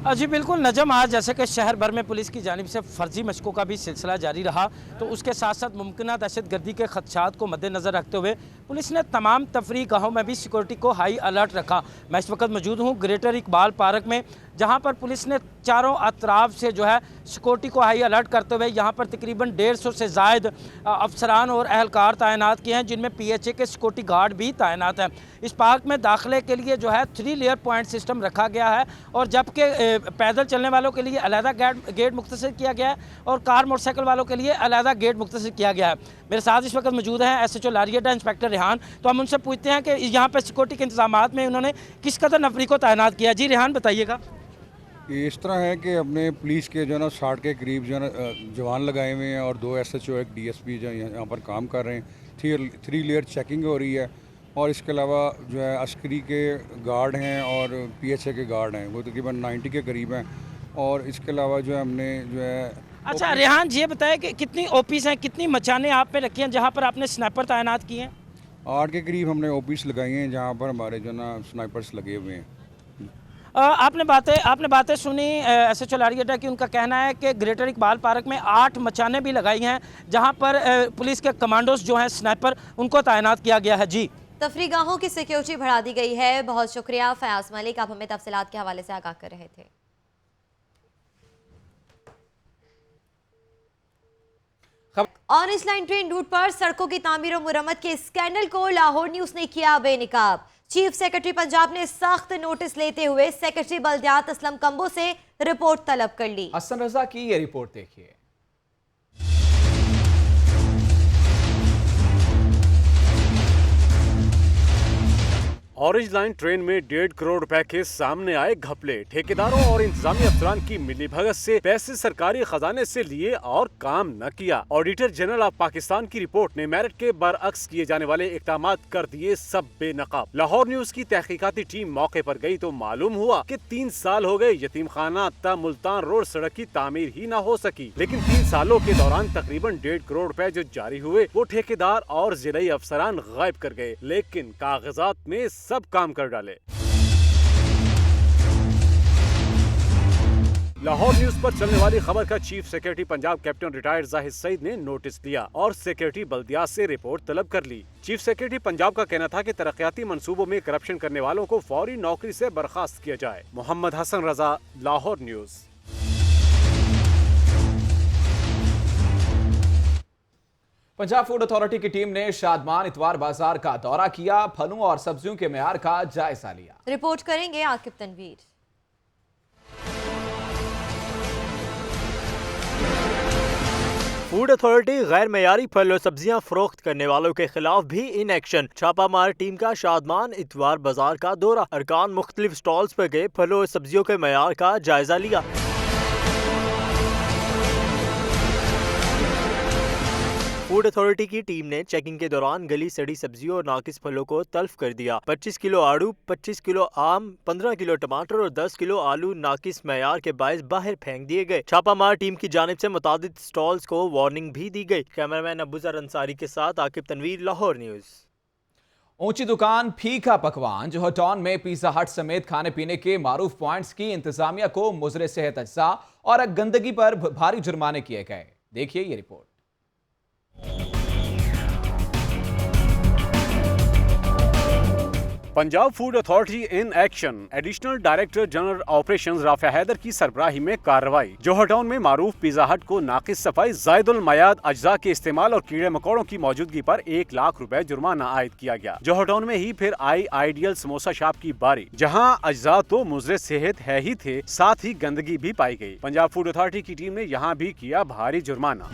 जी बिल्कुल नजम, आज जैसे कि शहर भर में पुलिस की जानिब से फर्जी मशकों का भी सिलसिला जारी रहा, तो उसके साथ साथ मुमकिन दहशत गर्दी के खदशात को मद्देनज़र रखते हुए पुलिस ने तमाम तफरीह गाहों में भी सिक्योरिटी को हाई अलर्ट रखा। मैं इस वक्त मौजूद हूँ ग्रेटर इकबाल पार्क में, जहाँ पर पुलिस ने चारों अतराफ से जो है सिक्योरिटी को हाई अलर्ट करते हुए यहाँ पर तकरीबन 150 से ज़ायद अफसरान और एहलकार तैनात किए हैं, जिनमें PHA के सिक्योरिटी गार्ड भी तैनात हैं। इस पार्क में दाखिले के लिए जो है 3 लेयर पॉइंट सिस्टम रखा गया है, और जबकि पैदल चलने वालों के लिए अलहदा गेट मुख्तसर किया गया है और कार मोटरसाइकिल वालों के लिए अलहदा गेट मुख्तसर किया गया है। मेरे साथ इस वक्त मौजूद हैं SHO लारियटा, इंस्पेक्टर रेहान। तो हम उनसे पूछते हैं कि यहाँ पर सिक्योरिटी के इंतजाम में उन्होंने किस कदर नफरी को तैनात किया। जी रेहान, बताइएगा। इस तरह है कि अपने पुलिस के जो है ना 60 के करीब जो है ना जवान लगाए हुए हैं और 2 SHO, एक DSP जो यहाँ पर काम कर रहे हैं। 3 लेयर चेकिंग हो रही है, और इसके अलावा जो है अस्करी के गार्ड हैं और PHA के गार्ड हैं, वो तकरीबन 90 के करीब हैं। और इसके अलावा जो है हमने जो है अच्छा रेहान, ये बताएं कि कितनी OPs हैं, कितनी मचाने आप पे रखी हैं जहाँ पर आपने स्नाइपर तैनात किए हैं? 8 के करीब हमने OPs लगाई हैं जहाँ पर हमारे जो ना स्नाइपर्स लगे हुए हैं। आपने बातें सुनी SHO लारियटा की, उनका कहना है कि ग्रेटर इकबाल पार्क में 8 मचाने भी लगाई हैं जहाँ पर पुलिस के कमांडोज जो हैं स्नाइपर, उनको तैनात किया गया है। जी, तफरीगाहों की सिक्योरिटी बढ़ा दी गई है। बहुत शुक्रिया फयाज मलिक, आप हमें तफसीलात के हवाले से आगाह कर रहे थे। ऑरेंज लाइन ट्रेन रूट पर सड़कों की तामीर और मुरम्मत के स्कैंडल को लाहौर न्यूज ने किया बेनकाब। चीफ सेक्रेटरी पंजाब ने सख्त नोटिस लेते हुए सेक्रेटरी बल्दियात असलम कंबो से रिपोर्ट तलब कर ली। हसन रजा की ये रिपोर्ट देखिए। ऑरेंज लाइन ट्रेन में 1.5 करोड़ रुपए के सामने आए घपले। ठेकेदारों और इंतजामी अफसरान की मिलीभगत से पैसे सरकारी खजाने से लिए और काम न किया। ऑडिटर जनरल ऑफ पाकिस्तान की रिपोर्ट ने मेरिट के बरअक्स किए जाने वाले इकदाम कर दिए सब बेनकाब। लाहौर न्यूज की तहकीकाती टीम मौके पर गई तो मालूम हुआ कि 3 साल हो गए यतीम खाना ता मुल्तान रोड सड़क की तामीर ही न हो सकी। लेकिन 3 सालों के दौरान तकरीबन 1.5 करोड़ रुपए जो जारी हुए वो ठेकेदार और जिलाई अफसरान गायब कर गए, लेकिन कागजात में सब काम कर डाले। लाहौर न्यूज पर चलने वाली खबर का chief secretary Punjab captain retired Zahid Saeed ने नोटिस लिया और सेक्रेटरी बल्दियात से रिपोर्ट तलब कर ली। चीफ सेक्रेटरी पंजाब का कहना था कि तरक्याती मंसूबों में करप्शन करने वालों को फौरी नौकरी से बर्खास्त किया जाए। Mohammad Hasan Raza, Lahore news. Punjab food authority की टीम ने शादमान इतवार बाजार का दौरा किया, फलों और सब्जियों के मेयार का जायजा लिया। रिपोर्ट करेंगे आकिब तनवीर। फूड अथॉरिटी गैर मयारी फल और सब्जियां फरोख्त करने वालों के खिलाफ भी इन एक्शन। छापामार टीम का शादमान इतवार बाजार का दौरा, अरकान मुख्तलिफ स्टॉल्स पर गए, फलों और सब्जियों के मयार का जायजा लिया। फूड अथॉरिटी की टीम ने चेकिंग के दौरान गली सड़ी सब्जियों और नाकिस फलों को तल्फ कर दिया। 25 किलो आड़ू, 25 किलो आम, 15 किलो टमाटर और 10 किलो आलू नाकिस मयार के बायस बाहर फेंक दिए गए। छापामार टीम की जानिब से मुतादिद स्टॉल्स को वार्निंग भी दी गई। कैमरामैन अबूजर अंसारी के साथ आकिब तनवीर, लाहौर न्यूज़। ऊंची दुकान फीका पकवान जोहटॉन में पिज़्ज़ा हट समेत खाने पीने के मारूफ पॉइंट्स की इंतजामिया को मुज़र सेहत अज्जा और गंदगी पर भारी जुर्माने किए गए। देखिए ये report. Punjab food authority in action. Additional director general operations Rafia Haider की सरबराही में कार्रवाई। जोहटॉन में मारूफ पिज़्ज़ा हट को नाकिस सफाई, ज़ायदुल मयाद अज्जा के इस्तेमाल और कीड़े मकोड़ों की मौजूदगी पर 1 लाख रुपए जुर्माना आयद किया गया। जोहटॉन में ही फिर आई आइडियल समोसा शॉप की बारी, जहां अज्जा तो मुज़र सेहत है ही थे, साथ ही गंदगी भी पाई गई। पंजाब फूड अथॉरिटी की टीम ने यहाँ भी किया भारी जुर्माना।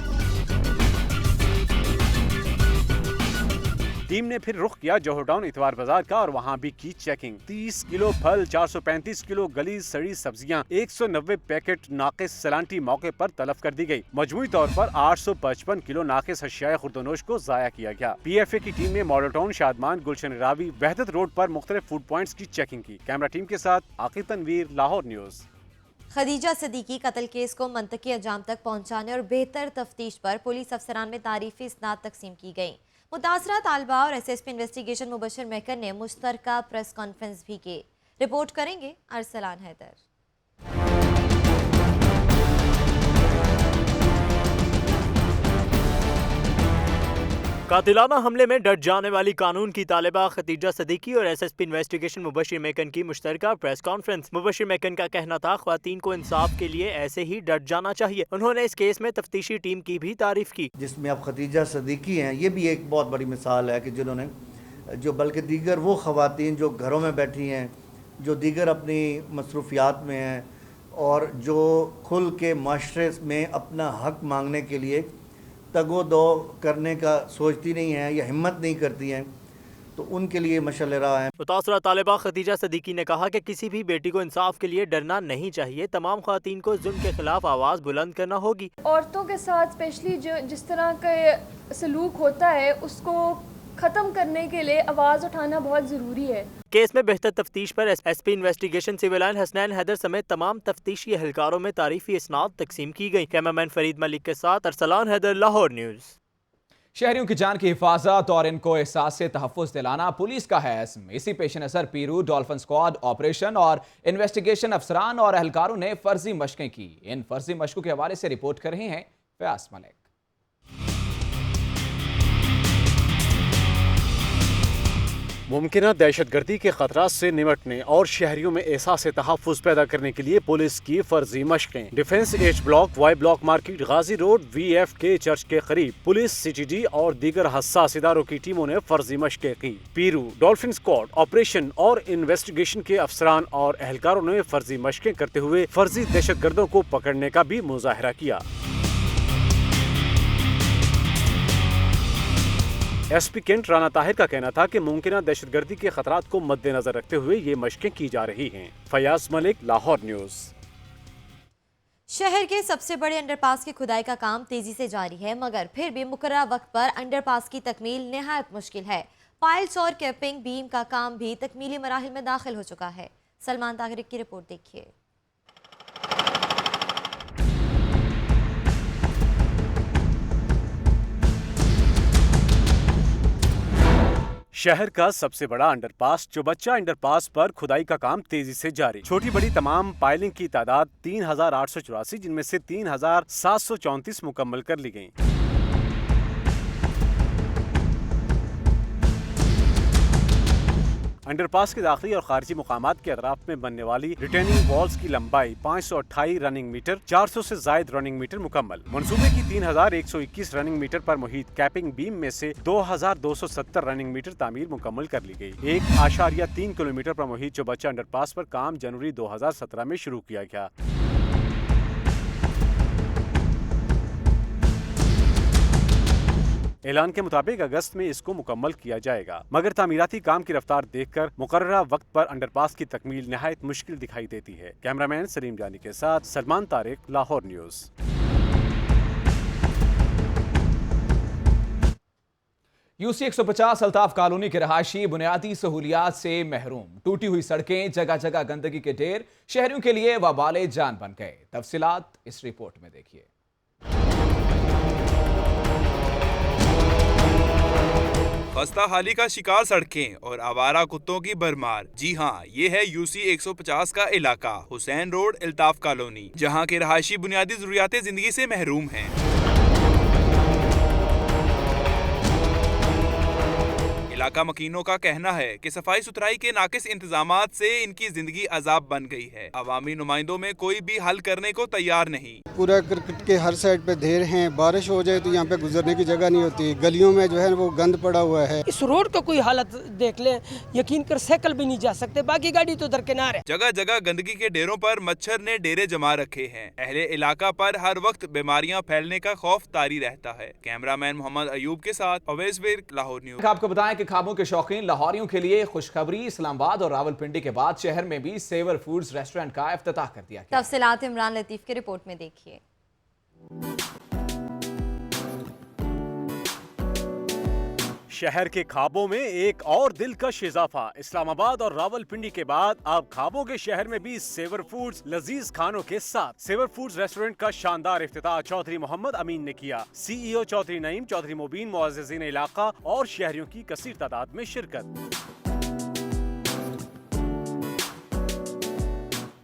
टीम ने फिर रुख किया जोहटॉन इतवार बाजार का और वहां भी की चेकिंग। 30 किलो फल, 435 किलो गली सड़ी सब्जियां, 190 पैकेट नाकिस सलांटी मौके पर तलब कर दी गई। मजमूई तौर पर 855 किलो नाकिस अशियाए खुर्दनोश को जाया किया गया। PFA की टीम ने मॉडल टाउन, शादमान, गुलशन रावी, वहदत रोड पर मुख्तलिफ फूड पॉइंट्स की चेकिंग की। कैमरा टीम के साथ आकिब तनवीर, लाहौर न्यूज़। खदीजा सदीकी कत्ल केस को मंतकी अंजाम तक पहुंचाने और बेहतर तफ्तीश पर पुलिस अफसरान में तारीफी इसनाद तकसीम की गई। मुतासरा तालबा और SSP इन्वेस्टिगेशन मुबशर मेकर ने मुश्तरका प्रेस कॉन्फ्रेंस भी की। रिपोर्ट करेंगे अरसलान हैदर। कातिलाना हमले में डट जाने वाली कानून की तालिबा खदीजा सदीकी और SSP इन्वेस्टिगेशन मुबशिर मेकन की मुश्तरका प्रेस कॉन्फ्रेंस। मुबशिर मेकन का कहना था ख्वातीन को इंसाफ के लिए ऐसे ही डट जाना चाहिए। उन्होंने इस केस में तफ्तीशी टीम की भी तारीफ की, जिसमें अब खदीजा सदीकी हैं, ये भी एक बहुत बड़ी मिसाल है कि जिन्होंने जो बल्कि दीगर वो ख़वातीन जो घरों में बैठी हैं, जो दीगर अपनी मसरूफियात में हैं और जो खुल के माशरे में अपना हक मांगने के लिए तगो दो करने का सोचती नहीं है या हिम्मत नहीं करती हैं, तो उनके लिए मशल रहा है। मुतासरा तालिबा खदीजा सदीकी ने कहा कि किसी भी बेटी को इंसाफ के लिए डरना नहीं चाहिए। तमाम ख्वातीन को जुल्म के खिलाफ आवाज़ बुलंद करना होगी। औरतों के साथ स्पेशली जो जिस तरह का सलूक होता है उसको ख़त्म करने के लिए आवाज़ उठाना बहुत ज़रूरी है। केस में बेहतर तफ्तीश पर SP investigation civil line Hasnain Haider समेत तमाम तफ्तीशी एहलकारों में तारीफी इसनाद तकसीम की गई। कैमरामैन फरीद मलिक के साथ अरसलान हैदर, लाहौर न्यूज़। शहरियों की जान की हिफाजत और इनको एहसास से तहफ़्फ़ुज़ दिलाना पुलिस का है इस्म। इसी पेश नज़र पीरू डॉल्फिन स्क्वाड ऑपरेशन और इन्वेस्टिगेशन अफसरान और एहलकारों ने फर्जी मशकें की। इन फर्जी मशकों के हवाले से रिपोर्ट कर रहे हैं फयाज मलिक। मुमकिना दहशतगर्दी के खतरात से निपटने और शहरियों में एहसास तहफ़्फ़ुज़ पैदा करने के लिए पुलिस की फर्जी मशकें। Defence H block, Y block market, Ghazi road, VF के चर्च के करीब पुलिस, CTD और दीगर हसास इदारों की टीमों ने फर्जी मशकें की। पीरू डॉल्फिन स्क्वाड ऑपरेशन और इन्वेस्टिगेशन के अफसरान और एहलकारों ने फर्जी मशकें करते हुए फर्जी दहशतगर्दों को पकड़ने का भी मुजाहरा किया। SP कैंट राना ताहिर का कहना था कि मुमकिना दहशतगर्दी के खतरात को मद्देनजर रखते हुए ये मशकें की जा रही हैं। फयाज मलिक, लाहौर न्यूज़। शहर के सबसे बड़े अंडरपास की खुदाई का काम तेजी से जारी है, मगर फिर भी मुकर्रर वक्त पर अंडरपास की तकमील निहायत मुश्किल है। पाइल्स और कैपिंग बीम का काम भी तकमीली मराहिल में दाखिल हो चुका है। सलमान तागरिक की रिपोर्ट देखिए। शहर का सबसे बड़ा अंडरपास चौबच्चा अंडरपास पर खुदाई का काम तेजी से जारी। छोटी बड़ी तमाम पाइलिंग की तादाद 3884, जिनमें से 3734 मुकम्मल कर ली गई। अंडरपास के दाखिली और खारजी मुकामात के अतराफ में बनने वाली रिटेनिंग वॉल्स की लंबाई 528 रनिंग मीटर, 400 से जायद रनिंग मीटर मुकम्मल। मंसूबे की 3121 रनिंग मीटर पर मुहित कैपिंग बीम में से 2270 रनिंग मीटर तामीर मुकम्मल कर ली गई। 1.3 किलोमीटर पर मुहित चौबच्चा अंडरपास पर काम जनवरी 2017 में शुरू किया गया। ऐलान के मुताबिक अगस्त में इसको मुकम्मल किया जाएगा, मगर तामीराती काम की रफ्तार देखकर मुकर्ररा वक्त पर अंडरपास की तकमील निहायत मुश्किल दिखाई देती है। कैमरामैन सलीम जानी के साथ Salman Tariq, Lahore news. UC 150 Altaf colony के रहायशी बुनियादी सहूलियात से महरूम। टूटी हुई सड़कें, जगह जगह गंदगी के ढेर शहरियों के लिए वबाले जान बन गए। तफसीलात इस रिपोर्ट में देखिए। खस्ता हाली का शिकार सड़कें और आवारा कुत्तों की भरमार। जी हाँ, ये है यूसी 150 का इलाका, हुसैन रोड, अल्ताफ कॉलोनी, जहाँ के रहायशी बुनियादी जरूरियात जिंदगी से महरूम हैं। इलाका मकीनों का कहना है कि सफाई सुथराई के नाकिस इंतजामात से इनकी जिंदगी अजाब बन गई है। अवामी नुमाइंदों में कोई भी हल करने को तैयार नहीं। पूरा क्रिकेट के हर साइड पे ढेर हैं, बारिश हो जाए तो यहाँ पे गुजरने की जगह नहीं होती। गलियों में जो है वो गंद पड़ा हुआ है। इस रोड का कोई हालत देख ले, यकीन कर साइकिल भी नहीं जा सकते, बाकी गाड़ी तो दरकिनार है। जगह जगह गंदगी के ढेरों पर मच्छर ने डेरे जमा रखे हैं। अहले इलाका पर हर वक्त बीमारियां फैलने का खौफ तारी रहता है। कैमरामैन मोहम्मद अयूब के साथ अवैस विर्क, लाहौर न्यूज़। आपको बताएं कि खाबों के शौकीन लाहौरियों के लिए खुशखबरी, इस्लामाबाद और रावलपिंडी के बाद शहर में भी सेवर फूड्स रेस्टोरेंट का इफ्तिताह कर दिया गया। तफसीलात इमरान लतीफ की रिपोर्ट में देखिए। शहर के खाबों में एक और दिलकश इजाफा। इस्लामाबाद और रावलपिंडी के बाद अब खाबों के शहर में भी सेवर फूड्स लजीज खानों के साथ सेवर फूड्स रेस्टोरेंट का शानदार इफ्तिताह चौधरी मोहम्मद अमीन ने किया। CEO चौधरी नईम, चौधरी मुबीन, मुअज़्ज़िज़ीन इलाका और शहरियों की कसीर तादाद में शिरकत।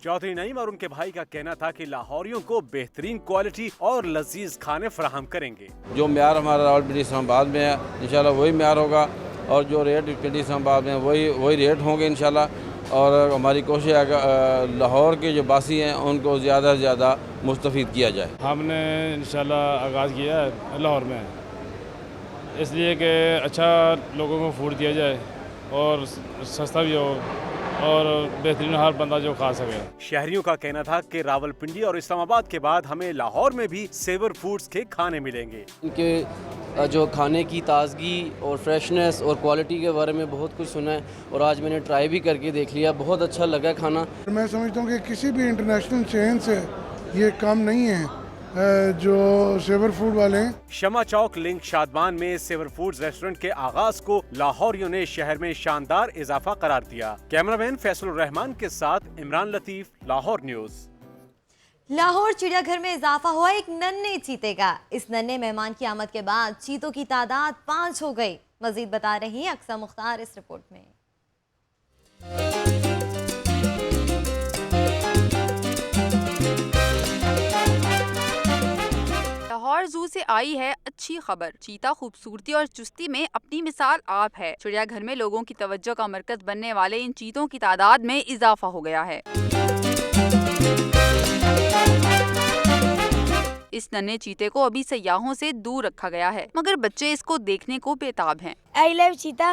चौधरी नईम और उनके भाई का कहना था कि लाहौरियों को बेहतरीन क्वालिटी और लजीज खाने फराहम करेंगे। जो म्यार हमारा रावलपिंडी इस्लामाबाद में है इंशाल्लाह वही म्यार होगा, और जो रेट पिंडी इस्लामाबाद में वही रेट होंगे इंशाल्लाह। और हमारी कोशिश है कि लाहौर के जो बासी हैं उनको ज़्यादा से ज़्यादा मुस्तफ़ीद किया जाए। हमने इंशाल्लाह आगाज़ किया है लाहौर में, इसलिए कि अच्छा लोगों को फूड दिया जाए और सस्ता भी हो और बेहतरीन हर बंदा जो खा सके। शहरियों का कहना था कि रावलपिंडी और इस्लामाबाद के बाद हमें लाहौर में भी सेवर फूड्स के खाने मिलेंगे। इनके जो खाने की ताजगी और फ्रेशनेस और क्वालिटी के बारे में बहुत कुछ सुना है और आज मैंने ट्राई भी करके देख लिया, बहुत अच्छा लगा खाना। मैं समझता हूँ कि किसी भी इंटरनेशनल चेन से ये काम नहीं है जो सेवर फूड वाले हैं। शमा चौक लिंक शादमान में सेवर फूड्स रेस्टोरेंट के आगाज को लाहौरियों ने शहर में शानदार इजाफा करार दिया। कैमरामैन फैसलुर रहमान के साथ इमरान लतीफ, लाहौर न्यूज़। लाहौर चिड़ियाघर में इजाफा हुआ एक नन्हे चीते का। इस नन्हे मेहमान की आमद के बाद चीतों की तादाद 5 हो गई। मजीद बता रही हैं अक्सा मुख्तार इस रिपोर्ट में। लाहौर जू से आई है अच्छी खबर। चीता खूबसूरती और चुस्ती में अपनी मिसाल आप है। चिड़ियाघर में लोगों की तवज्जो का मरकज बनने वाले इन चीतों की तादाद में इजाफा हो गया है। इस नन्हे चीते को अभी सयाहों से दूर रखा गया है, मगर बच्चे इसको देखने को बेताब हैं। आई लव चीता।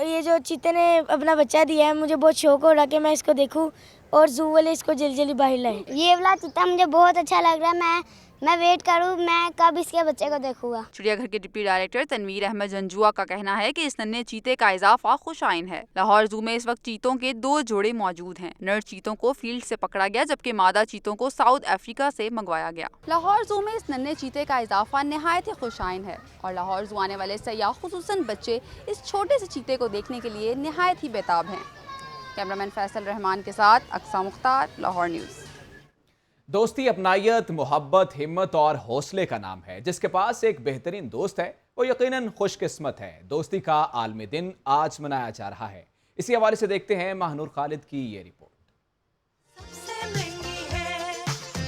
ये जो चीते ने अपना बच्चा दिया है, मुझे बहुत शौक हो रहा कि मैं इसको देखूं और जू वाले इसको जल्दी जल्दी बाहर लाए। ये वाला चीता मुझे बहुत अच्छा लग रहा है। मैं वेट करूँ, मैं कब इसके बच्चे को देखूंगा। चिड़ियाघर के डिप्टी डायरेक्टर तनवीर अहमद जंजुआ का कहना है कि इस नन्हे चीते का इजाफा खुशाइन है। लाहौर जू में इस वक्त चीतों के 2 जोड़े मौजूद हैं। नर चीतों को फील्ड से पकड़ा गया, जबकि मादा चीतों को साउथ अफ्रीका से मंगवाया गया। लाहौर जू में इस नन्हे चीते का इजाफा निहायत ही खुशाइन है और लाहौर जू आने वाले सयाह, खुसूसन बच्चे, इस छोटे से चीते को देखने के लिए निहायत ही बेताब हैं। कैमरामैन फैसल रहमान के साथ अक्सा मुख्तार, लाहौर न्यूज़। दोस्ती अपनायत, मोहब्बत, हिम्मत और हौसले का नाम है। जिसके पास एक बेहतरीन दोस्त है वो यकीनन खुशकिस्मत है। दोस्ती का आलमी दिन आज मनाया जा रहा है। इसी हवाले से देखते हैं महानूर खालिद की ये रिपोर्ट।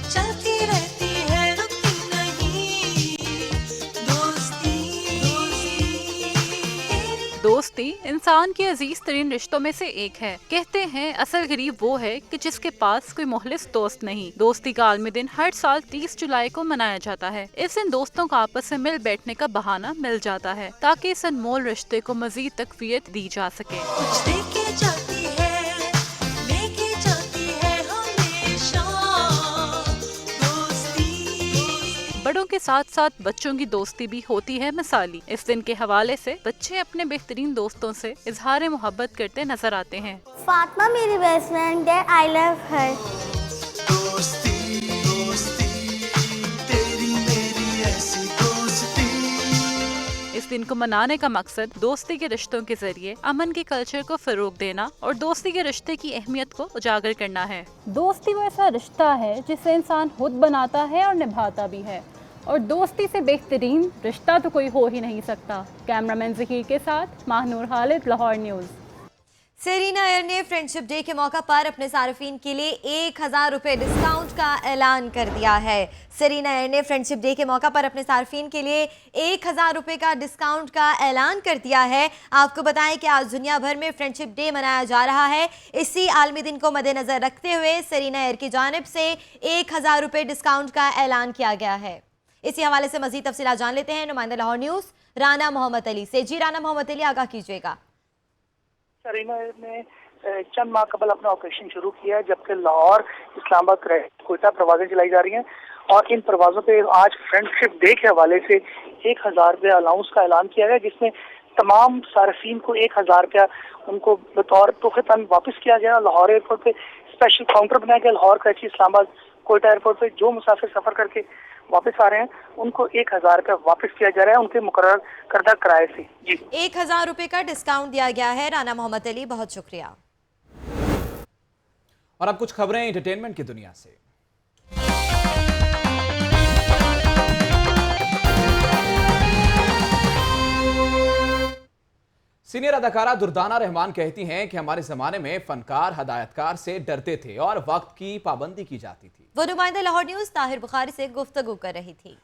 चलती रहती है, रुकती नहीं, दोस्ती इंसान के अजीज तरीन रिश्तों में से एक है। कहते हैं असल गरीब वो है कि जिसके पास कोई मुखलिस दोस्त नहीं। दोस्ती का आलमी दिन हर साल 30 जुलाई को मनाया जाता है। इस दिन दोस्तों को आपस में मिल बैठने का बहाना मिल जाता है ताकि इस अनमोल रिश्ते को मजीद तकवीयत दी जा सके। बड़ों के साथ साथ बच्चों की दोस्ती भी होती है मिसाली। इस दिन के हवाले से बच्चे अपने बेहतरीन दोस्तों से इजहार मोहब्बत करते नजर आते हैं। फातिमा मेरी बेस्ट फ्रेंड है, आई लव हर। इस दिन को मनाने का मकसद दोस्ती के रिश्तों के जरिए अमन के कल्चर को फरोग देना और दोस्ती के रिश्ते की अहमियत को उजागर करना है। दोस्ती वो ऐसा रिश्ता है जिसे इंसान खुद बनाता है और निभाता भी है, और दोस्ती से बेहतरीन रिश्ता तो कोई हो ही नहीं सकता। कैमरामैन ज़हीर के साथ Mahnoor Khalid, Lahore news. Serena air ने फ्रेंडशिप डे के मौका पर अपने सार्फिन के लिए 1000 रुपये डिस्काउंट का ऐलान कर दिया है। सेरीना एयर ने फ्रेंडशिप डे के मौका पर अपने सार्फिन के लिए 1000 रुपये का डिस्काउंट का ऐलान कर दिया है। आपको बताएं कि आज दुनिया भर में फ्रेंडशिप डे मनाया जा रहा है। इसी आलमी दिन को मद्देनजर रखते हुए सेरीना एयर की जानिब से 1000 रुपये डिस्काउंट का ऐलान किया गया है। इसी हवाले से मजीद तफसीलात जान लेते हैं नुमाइंदा लाहौर न्यूज़ राना मोहम्मद अली से। जी राना मोहम्मद अली, आगाह कीजिएगा। सेरीना ने चंद माह कबल अपना ऑपरेशन शुरू किया है, जबकि लाहौर, इस्लामाबाद, कोयटा प्रवाजें चलाई जा रही हैं और इन प्रवाजों पे आज फ्रेंडशिप डे के हवाले से 1000 रुपये अलाउंस का ऐलान किया गया, जिसमें तमाम सार्फिन को 1000 रुपया उनको बतौर तोहफेतन वापस किया गया। लाहौर एयरपोर्ट पे स्पेशल काउंटर बनाया गया। लाहौर, कराची, इस्लामाबाद, कोयटा एयरपोर्ट पे जो मुसाफिर सफर करके वापस आ रहे हैं उनको 1000 रुपया वापस किया जा रहा है उनके मुकर्रर करदा किराए से। जी 1000 रुपये का डिस्काउंट दिया गया है। राना मोहम्मद अली, बहुत शुक्रिया। और अब कुछ खबरें एंटरटेनमेंट की दुनिया से। सीनियर अदाकारा दुर्दाना रहमान कहती हैं कि हमारे जमाने में फनकार हदायतकार से डरते थे और वक्त की पाबंदी की जाती थी। वो नुमाइंदा लाहौर न्यूज़ ताहिर बुखारी से गुफ्तगू कर रही थी।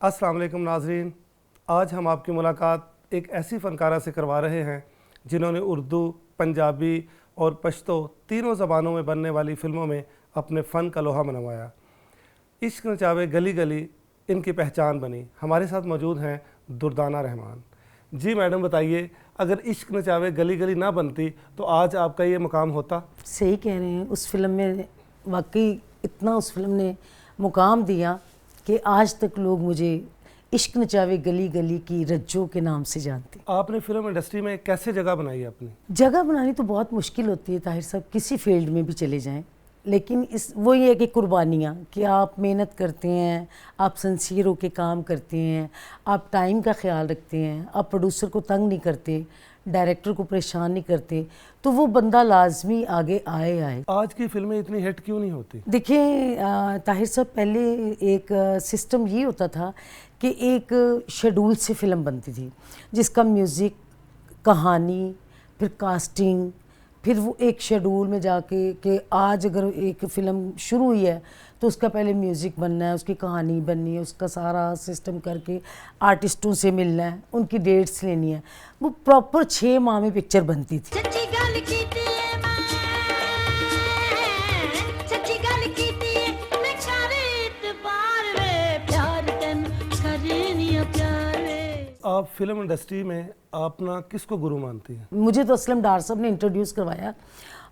अस्सलाम वालेकुम नाजरीन, आज हम आपकी मुलाकात एक ऐसी फ़नकारा से करवा रहे हैं जिन्होंने उर्दू, पंजाबी और पश्तो तीनों ज़बानों में बनने वाली फ़िल्मों में अपने फ़न का लोहा मनवाया। इश्क नचावे गली गली इनकी पहचान बनी। हमारे साथ मौजूद हैं दुर्दाना रहमान। जी मैडम, बताइए, अगर इश्क नचावे गली गली ना बनती तो आज आपका ये मुकाम होता? सही कह रहे हैं। उस फिल्म में वाकई इतना उस फिल्म ने मुकाम दिया कि आज तक लोग मुझे इश्क नचावे गली गली की रज्जो के नाम से जानते। आपने फिल्म इंडस्ट्री में कैसे जगह बनाई अपनी? जगह बनानी तो बहुत मुश्किल होती है ताहिर साहब, किसी फील्ड में भी चले जाएं, लेकिन इस वो ये है कि कुर्बानियाँ, कि आप मेहनत करते हैं, आप सिंसियर होकर काम करते हैं, आप टाइम का ख्याल रखते हैं, आप प्रोड्यूसर को तंग नहीं करते, डायरेक्टर को परेशान नहीं करते, तो वो बंदा लाजमी आगे आए। आज की फिल्में इतनी हिट क्यों नहीं होती? देखिए ताहिर साहब, पहले एक सिस्टम ये होता था कि एक शेड्यूल से फ़िल्म बनती थी जिसका म्यूज़िक, कहानी, फिर कास्टिंग, फिर वो एक शेड्यूल में जाके कि आज अगर एक फ़िल्म शुरू हुई है तो उसका पहले म्यूज़िक बनना है, उसकी कहानी बननी है, उसका सारा सिस्टम करके आर्टिस्टों से मिलना है, उनकी डेट्स लेनी है। वो प्रॉपर 6 माह में पिक्चर बनती थी। आप फिल्म इंडस्ट्री में अपना किसको गुरु मानती हैं? मुझे तो असलम डार साहब ने इंट्रोड्यूस करवाया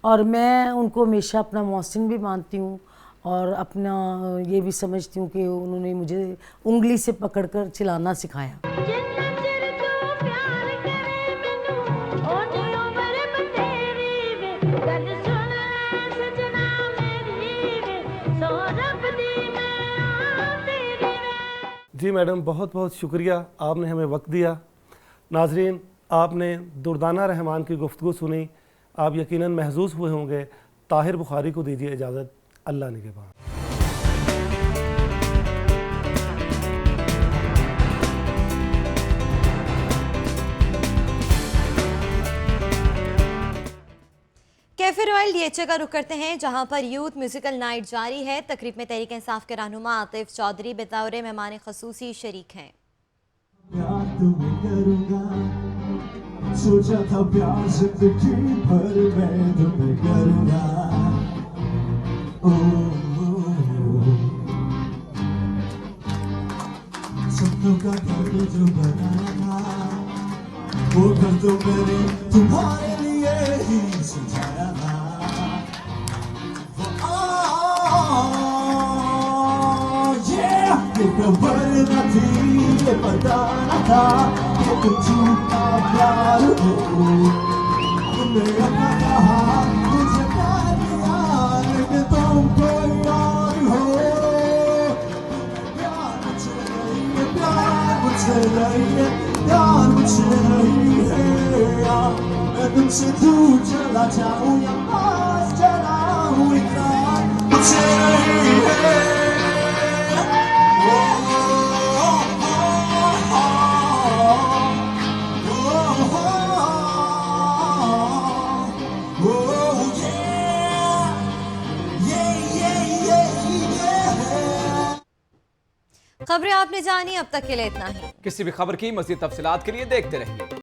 और मैं उनको हमेशा अपना मोहसिन भी मानती हूँ और अपना ये भी समझती हूँ कि उन्होंने मुझे उंगली से पकड़कर चलाना सिखाया। जी मैडम, बहुत बहुत शुक्रिया, आपने हमें वक्त दिया। नाजरीन, आपने दुर्दाना रहमान की गुफ्तगू सुनी, आप यकीनन महजूज हुए होंगे। ताहिर बुखारी को दीजिए इजाज़त। अल्लाह निगहबान। कैफे रॉयल डीएचए का रुख करते हैं, जहां पर यूथ म्यूजिकल नाइट जारी है। तकरीब में तहरीक इंसाफ के रहनुमा आतिफ चौधरी बतौर मेहमान खसूसी शरीक हैं। सोचा था प्यार जिंदगी भर मैं तुम्हें करूँगा। सपनों का घर जो बनाया था वो घर तो मैंने तुम्हारे लिए ही सजाया था। ये खबर न थी, ये पता न था कि तुम झूठा प्यार हो। तुमने अपना कहा मुझे प्यार किया, लेकिन तुम कोई और हो। प्यार मुझसे नहीं है, प्यार मुझसे नहीं है, प्यार मुझसे नहीं है। मैं तुमसे दूर चला जाऊं या पास चला हूँ, इकरार मुझसे नहीं है। खबरें आपने जानी, अब तक के लिए इतना ही। किसी भी खबर की मज़ीद तफसीलात के लिए देखते रहिए